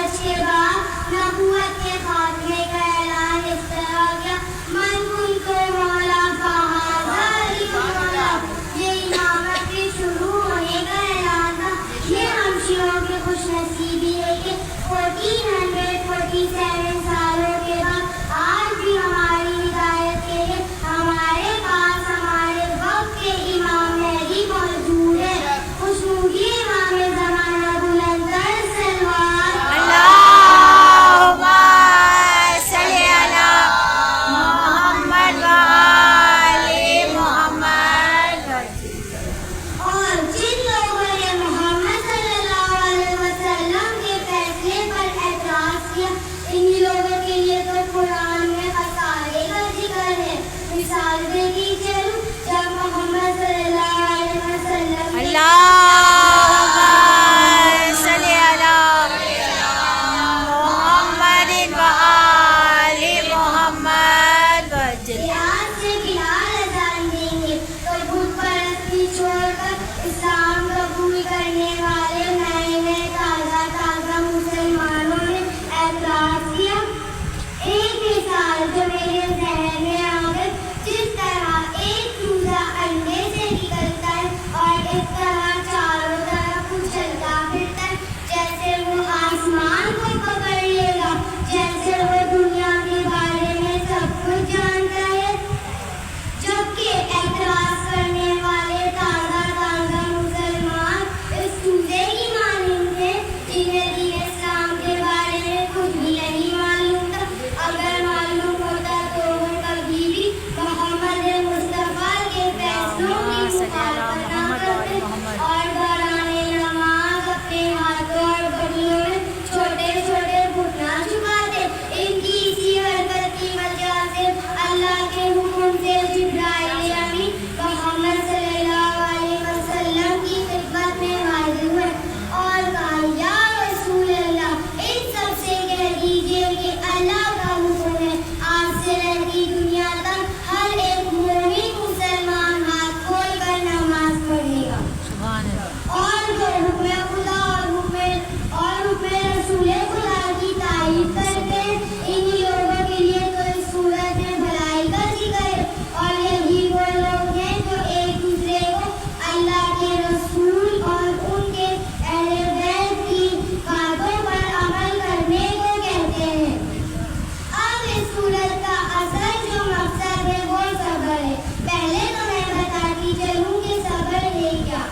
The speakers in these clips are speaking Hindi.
संघर्ष के बाद नबूवत के खात्मे का ऐलान इस तरह किया, मन को मौला बहादुर मौला, ये इमामत के शुरू होने का ऐलान था। ये हम शियों की खुशनसीबी है कि 1447 सालों के बाद आज भी हमारी हिदायत के लिए हमारे पास हमारे वक्त के इमाम महदी मौजूद है। खुशनुदी इमाम ज़माना बुलंदर सलवार अल्लाहुम्मा सल्ली अला मुहम्मद व आले मुहम्मद। और जिन लोगों ने मोहम्मद सल्लल्लाहु अलैहि वसल्लम के फैसले पर एतराज़ किया, इन्हीं लोगों के लिए तो कुरान में खसारे का जिक्र है। मिसाल दे दीजिए, जब मोहम्मद सल्लल्लाहु अलैहि वसल्लम अल्लाहुम्मा सल्ली अला मुहम्मद व आले मुहम्मद। आज से बिलाल अज़ान देंगे तो बुत परस्ती छोड़कर इस्लाम कबूल करने वाले नए ताज़ा मुसलमानों ने एतराज़ किया। एक मिसाल जो मेरे ज़हन में आ गई, जिस तरह एक चूजा अंडे से निकलता है और इस तरह चारों तरफ उछलता फिरता है, जैसे वो आसमान को पकड़ लेगा, जैसे वो दुनिया के बारे में सब कुछ जानता है। जबकि एतराज़ करने वाले ताज़ा मुसलमान इस चूजे की मानिंद थे, जिन्हें दीन इस्लाम के बारे में कुछ भी नहीं मालूम था। अगर मालूम होता तो वो कभी भी मोहम्मद मुस्तफ़ा के फैसलों की मुखालफत न करते और दौराने नमाज अपने हाथों और बनियों में छोटे छोटे घुटना छुपाते। इनकी इसी हरकत की वजह से अल्लाह के हुक्म से जिब्राइल अमीन मोहम्मद सल्लल्लाहु अलैहि वसल्लम की खिदमत में हाजिर हुए और कहा, या रसूल अल्लाह, इन सब से कह दीजिए कि अल्लाह का हुक्म है, आज से रहती दुनिया तक हर एक मोमिन मुसलमान हाथ खोलकर नमाज पढ़ेगा। सुभान अल्लाह। और जो हुक्म खुदा और हुक्म रसूल खुदा की तारीफ करते हैं, इन्हीं लोगों के लिए तो इस सूरत में भलाई का जिक्र है। और यही वो लोग हैं जो एक दूसरे को अल्लाह के रसूल और उनके अहले बैत की बातों पर अमल करने को कहते हैं। अब इस सूरत का असल जो मकसद है वो सब्र है। पहले तो मैं बताती चलूं कि सब्र है क्या।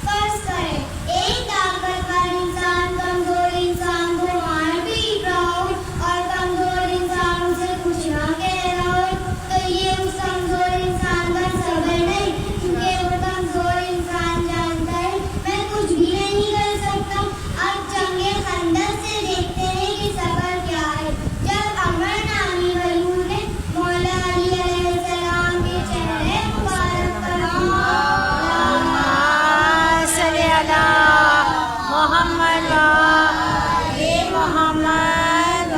फर्ज करें एक ताकतवर इंसान कमजोर इंसान को मार पीट रहा हो और कमजोर इंसान उसे कुछ ना कह रहा हो, तो ये उस कमजोर इंसान का सब्र नहीं, क्योंकि वो कमजोर इंसान जानता है मैं कुछ भी नहीं कर सकता। अब जंगे खंदक से देखते हैं कि सब्र क्या है। जब अमर नामी वली ने मौला अली अलैहिस्सलाम के चेहरे मुबारक पर सल्ली अला मुहम्मद व आले मुहम्मद।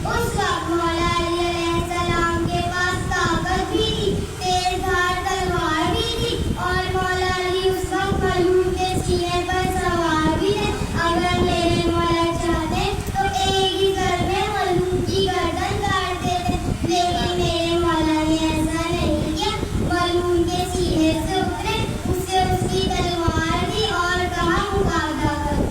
उस वक्त मौला अली अलैहिस्सलाम के पास ताकत भी थी, तेजधार तलवार भी थी और मौला अली उस वक्त मलूम के सीने पर सवार भी थे। अगर मेरे मौला चाहते तो एक ही घर में मलूम की गर्दन काट देते, लेकिन मेरे मौला ने ऐसा नहीं किया। मलूम के सीने से उतरे, उसे उसकी तलवार दी और कहा, मुकाबला करो।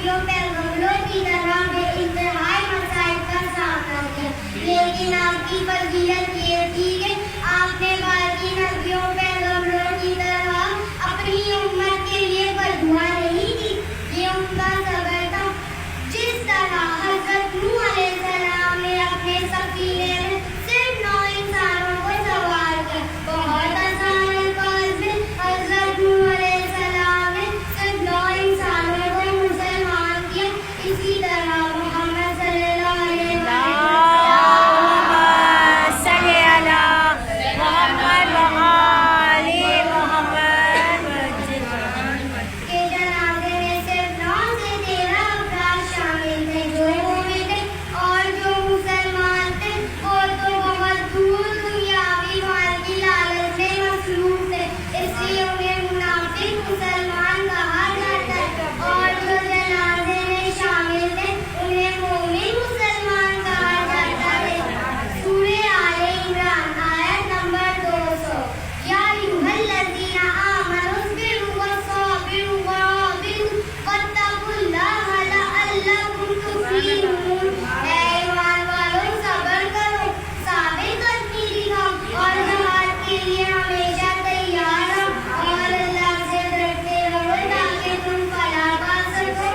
नबियों पैगंबरों की तरह बेइंतहाई मसाइब का सामना किया, लेकिन आपकी फजीलत ये थी कि आपने बाकी नबियों पैगंबरों की तरह अपनी उम्मत के लिए बददुआ नहीं की। ये उनका सब्र था। जिस तरह हज़रत नूह अलैहिस्सलाम ने अपने सफीने में सिर्फ 9 इंसानों को सवार किया, बहुत आसान अंदाज में हज़रत नूह अलैहिस्सलाम ने सिर्फ 9 इंसानों को मुसलमान किया। इसी तरह मोहम्मद सल्लल्लाहु अलैहि के जनाजे में सिर्फ 9 से 13 अफराद शामिल थे जो मोमिन थे, और जो मुसलमान थे वो तो बहुत दूर दुनियावी माल की लालच में मसरूफ थे, इसलिए उन्हें मुनाफिक मुसलमान कहा जाता है। और जो जनाजे में शामिल थे उन्हें मोमिन मुसलमान कहा जाता है। सूरे आले इमरान आयत नंबर 200। या अय्युहल्लज़ीना आमनुस्बिरु वस्साबिरु वराबितु वत्तकुल्लाह लअल्लकुम तुफ्लिहून। ऐ ईमान वालों, सब्र करो, साबिर कदमी दिखाओ और जहाद के लिए हमेशा तैयार रहो और अल्लाह से डरते रहो ताकि तुम फलाह पा सको।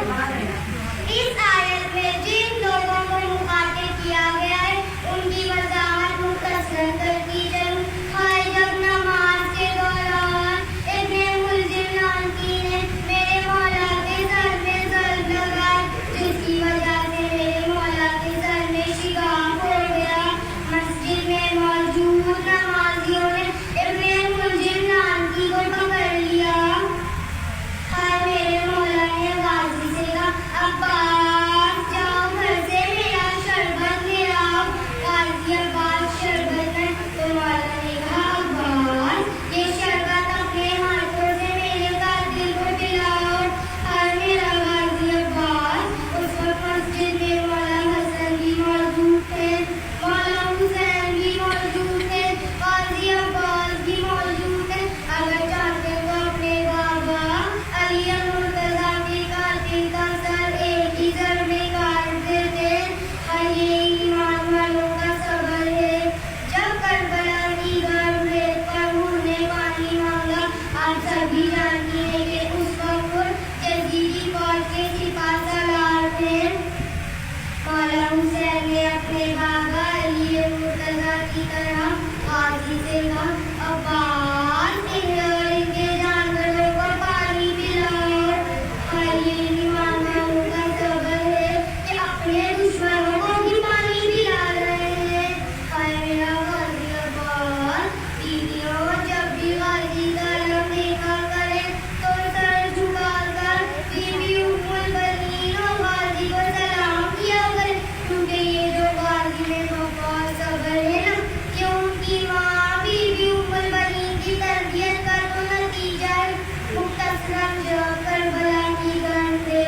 इस आयत में जिन लोगों को मुखातिब किया गया है उनकी वजाहत मुख्तसर करती चलूं। जब नमाज के दौरान इब्ने मुलजिम नानकी ने मेरे मौला के सर में ज़र्ब लगाई, जिसकी वजह से मेरे मौला के सर में शिगाम हो गया। मस्जिद में मौजूद नमाजियों ने इब्ने मुलजिम नानकी को पकड़ लिया। मेरे मौला ने गाजी से कहा, अब्बास जाओ घर से मेरा शरबत ले आओ। गाजी अब्बास शरबत में, तो मौला ने कहा, अब्बास ये शरबत अपने हाथों से मेरे कातिल को पिलाओ। मेरा गाजी अब्बास। उस वक्त मस्जिद में मौला हसन भी मौजूद थे, मौला हुसैन भी मौजूद थे, गाजी अब्बास भी मौजूद थे। अगर चाहते तो अपने बाबा अली मुर्तज़ा के कातिल का सर एक ही ज़र में काट देते। ये ईमान वालों का सब्र है। जब करबला की गर्म रेत पर हूर ने पानी मांगा, आप सभी जानती हैं कि उस वक्त यजीदी फौज के सिपा सलार थे। मौला हुसैन ने अपने बाबा अली मुर्तज़ा की तरह गाजी से कहा, अब्बास इन्हें और इनके जानवरों को पानी पिलाओ। ये ईमान वालों का सब्र है कि अपने दुश्मनों को भी पानी पिला रहे हैं। मेरा गाजी अब्बास। दीदियों, जब भी गाजी का रंग देखा करे तो सर झुकाकर बीबी उम्मुल बनीन और गाजी को सलाम किया करे, क्योंकि ये जो गाजी में बहुत सब्र है ना, कि उनकी माँ बीबी उम्मुल बनीन की तरबियत का तो नतीजा है। मुख्तसरन जब करबला की गर्म रेत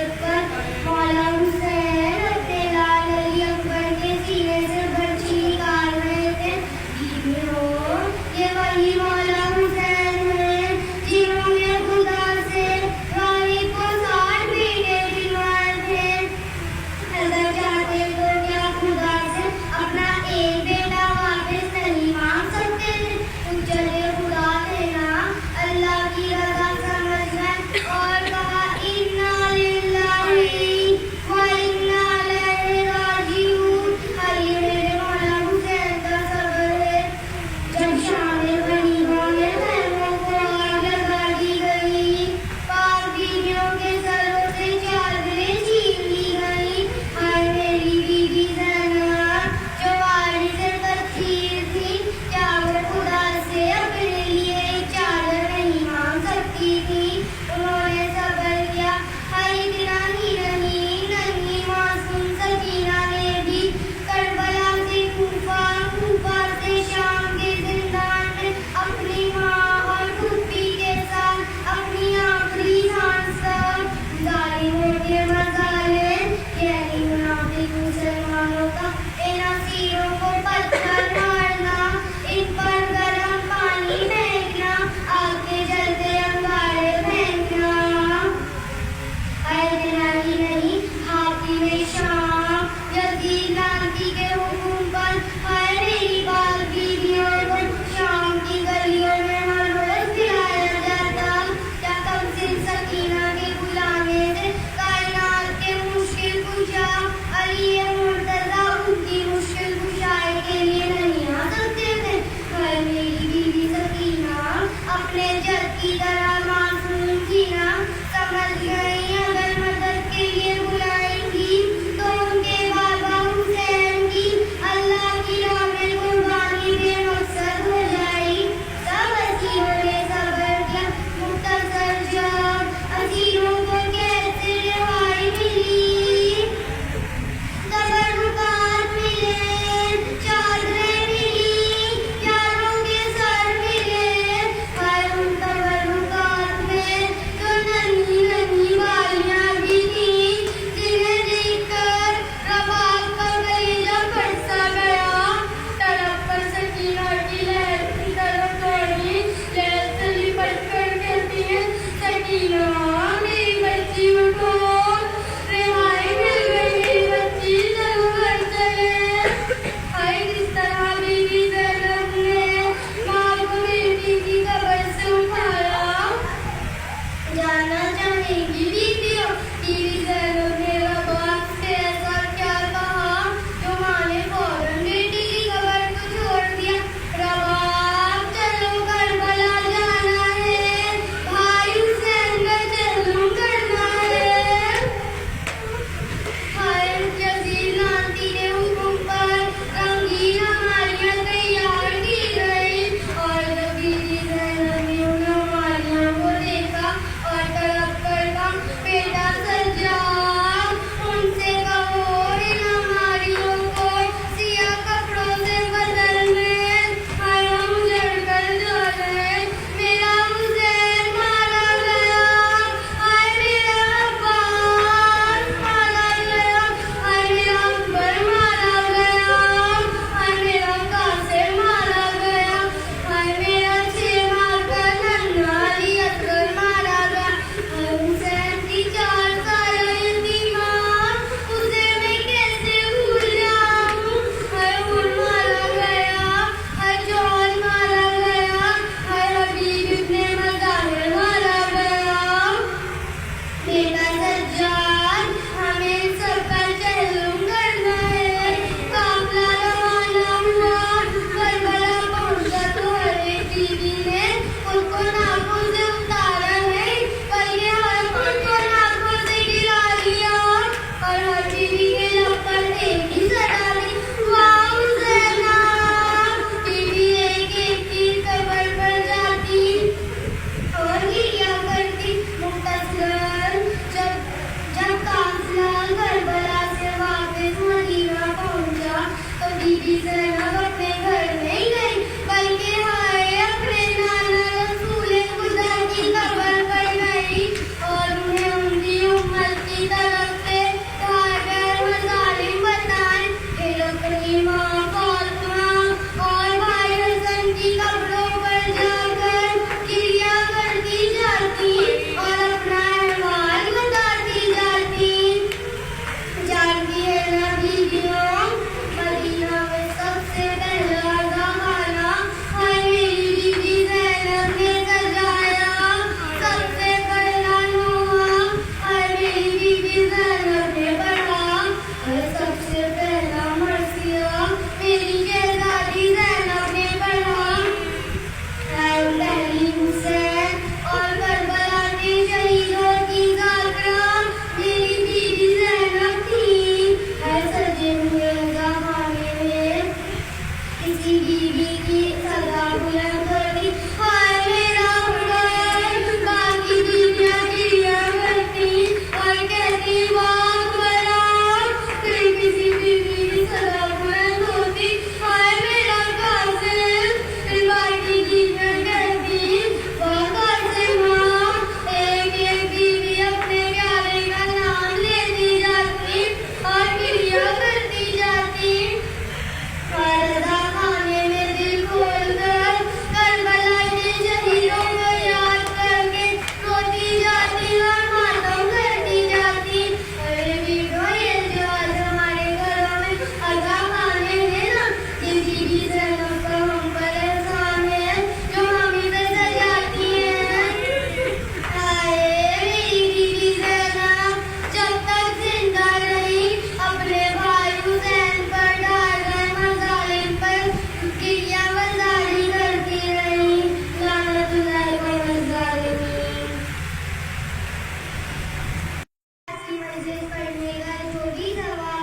जैनब अपने घर नहीं गई, बल्कि हाय अपने नाना रसूल खुदा की कब्र पर गई और उन्हें उनकी उम्मत की तरफ से कारगर मज़ालिम बताए। हिरकली माँ फातिमा और भाई हसन की कब्रों पर जाकर क्रिया करती जाती और अपना अहवाल बताती जाती। जानती है ना बीवियों, मदीना में सबसे पहला ज़माना है मेरी बीवी ज़ैनब ने सजाया। सबसे पहला नूहा है मेरी बीवी ज़ैनब ने पढ़ा और सबसे पहला मरसिया मेरी शहज़ादी ज़ैनब ने पढ़ा। पहली हुसैन और करबला के शहीदों की ज़ाकरा मेरी बीवी ज़ैनब थी। हर सजे हुए ज़माने में किसी बीवी की सदा बुलंद होती, हाय मेरा हुसैन। बाकी बीवियां क्रिया करती और कहती वाह बड़ा, फिर किसी बीवी की सदा बुलंद होती, हाय मेरा कासिम। फिर बाकी बीवियां कहती वाह कासिम माँ। एक एक बीवी अपने प्यारे का नाम लेती जाती और क्रिया करती जाती। रज़ा खाने में दिल खोलकर करबला के शहीदों को याद करके रोती जाती और मातम करती जाती। अरे बीवियों, ये जो आज हमारे घरों में रज़ा खाने हैं ना, ये बीवी ज़ैनब का हम पर एहसान है जो हम इसे सजाती हैं। हाय मेरी बीवी ज़ैनब जब तक जिंदा रही अपने भाई हुसैन पर डालकर मज़ालिम पर क्रियावज़ारी करती रही। लानतुल्लाह अलैहिम। मस्जिद पढ़ने का जो भी सवाल